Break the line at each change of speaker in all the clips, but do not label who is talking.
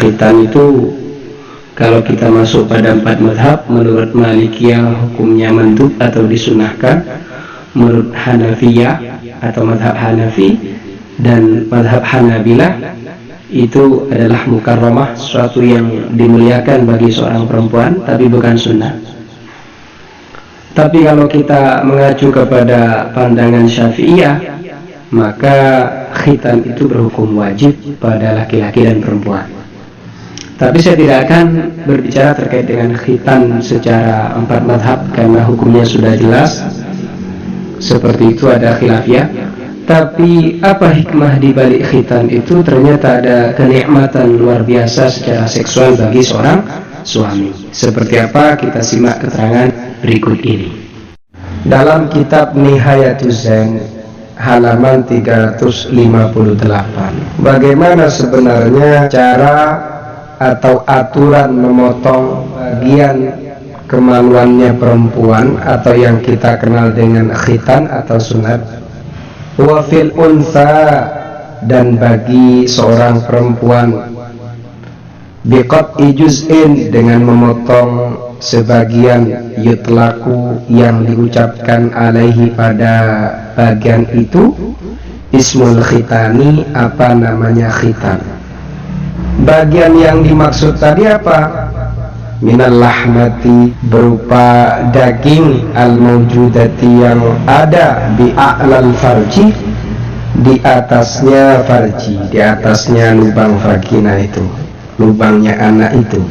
khitan itu kalau kita masuk pada 4 mazhab, menurut Malikiyah hukumnya mandub atau disunahkan, menurut Hanafiyah atau mazhab Hanafi dan mazhab Hanabilah itu adalah mukarramah, sesuatu yang dimuliakan bagi seorang perempuan tapi bukan sunnah. Tapi kalau kita mengacu kepada pandangan Syafi'iyah, maka khitan itu berhukum wajib pada laki-laki dan perempuan. Tapi saya tidak akan berbicara terkait dengan khitan secara 4 mazhab karena hukumnya sudah jelas. Seperti itu ada khilafiyah. Tapi apa hikmah di balik khitan itu? Ternyata ada kenikmatan luar biasa secara seksual bagi seorang suami. Seperti apa? Kita simak keterangan berikut ini. Dalam kitab Nihayatuz Zain halaman 358, bagaimana sebenarnya cara atau aturan memotong bagian kemaluannya perempuan atau yang kita kenal dengan khitan atau sunat. Wa fil unsa, dan bagi seorang perempuan biqat'i juz'in, dengan memotong sebagian, yutlaku yang diucapkan alaihi pada bagian itu, ismul khitani, apa namanya khitan. Bagian yang dimaksud tadi apa? Minal lahmati, berupa daging, al-mawjudati, yang ada di a'lal farji, di atasnya farji, di atasnya lubang vagina itu, lubangnya anak itu.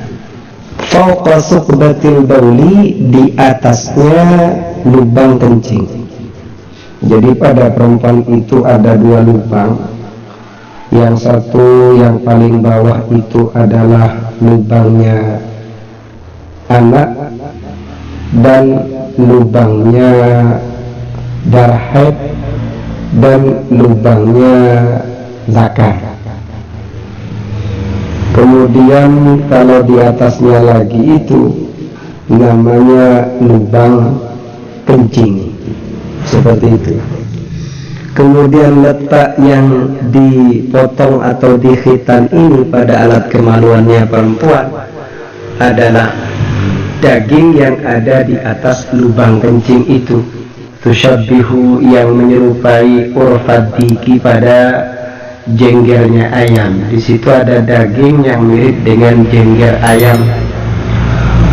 Fauqa suqbatil bauli, di atasnya lubang kencing. Jadi pada perempuan itu ada 2 lubang. Yang satu yang paling bawah itu adalah lubangnya anak dan lubangnya darah haid dan lubangnya zakar. Kemudian kalau di atasnya lagi itu namanya lubang kencing, seperti itu. Kemudian letak yang dipotong atau dikhitan ini pada alat kemaluannya perempuan adalah daging yang ada di atas lubang kencing itu. Tusyabbihu, yang menyerupai urfadiki, pada jenggernya ayam. Di situ ada daging yang mirip dengan jengger ayam.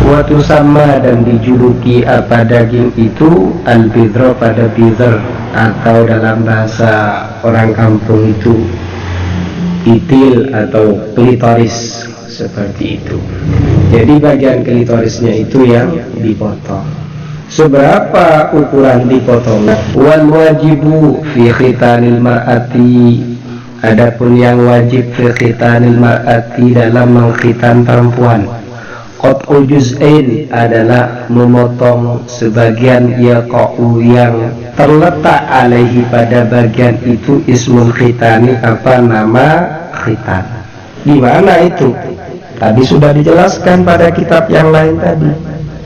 Watu sama, dan dijuluki apa daging itu, al-bidro, pada bidr, atau dalam bahasa orang kampung itu itil atau klitoris, seperti itu. Jadi bagian klitorisnya itu yang dipotong. Seberapa ukuran dipotongnya? Wal wajibu fi khitanil mar'ati, adapun yang wajib fi khitanil mar'ati, dalam mengkhitan perempuan, qat'u juz'ain, adalah memotong sebagian, yaqa'u, yang terletak alaihi, pada bagian itu, ismul khitani, apa nama khitan. Di mana itu? Tadi sudah dijelaskan pada kitab yang lain tadi.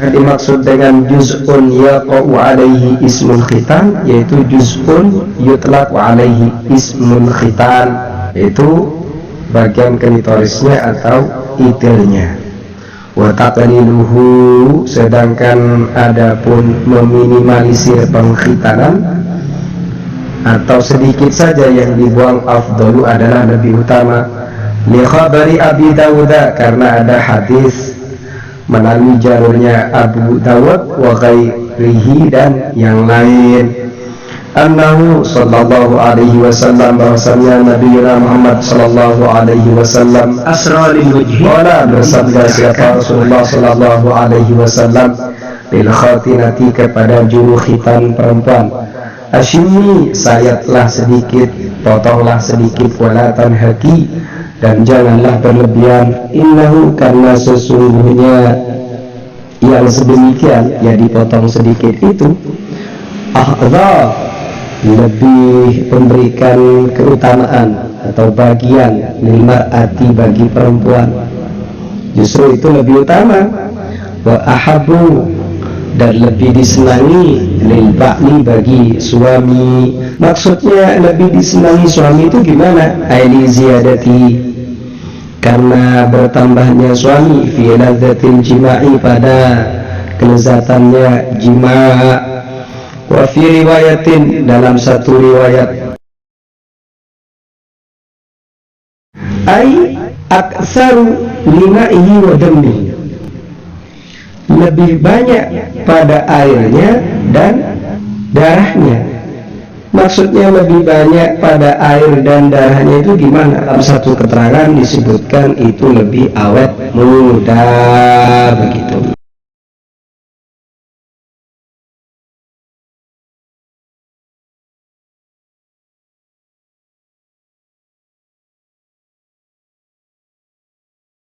Yang dimaksud dengan juz'un yaqa'u alaihi ismul khitan, yaitu juz'un yutlaqu alaihi ismul khitan, yaitu bagian klitorisnya atau itilnya. Wa taqliluhu, sedangkan adapun meminimalisir pengkhitanan atau sedikit saja yang dibuang, afdalu, adalah lebih utama. Li khabari Abi Dawud, karena ada hadis melalui jalurnya Abu Dawud wa ghairihi, dan yang lain, annahu sallallahu alaihi wasallam, bahwasanya Nabi Muhammad sallallahu alaihi wasallam asra lil wajhi, wala, bersabda siapa Rasulullah sallallahu alaihi wasallam, lil khatinati, kepada juru khitan perempuan, asyimi, sayatlah sedikit, potonglah sedikit, wala tanhaki, dan janganlah berlebihan, innahu, karena sesungguhnya yang sedemikian, ya dipotong sedikit itu, ahza, lebih memberikan keutamaan atau bagian, lil mar'ati, bagi perempuan, justru itu lebih utama. Wa ahabu, dan lebih disenangi, lil ba'li, bagi suami. Maksudnya lebih disenangi suami itu gimana? Aili ziyadati, karena bertambahnya suami fi ladzatil jima'i pada kelezatannya jima'. Wa fi riwayatin dalam satu riwayat ai aktsaru lima'ihi wa dammihi, lebih banyak pada airnya dan darahnya. Maksudnya lebih banyak pada air dan darahnya itu gimana? Dalam satu keterangan disebutkan itu lebih awet muda begitu.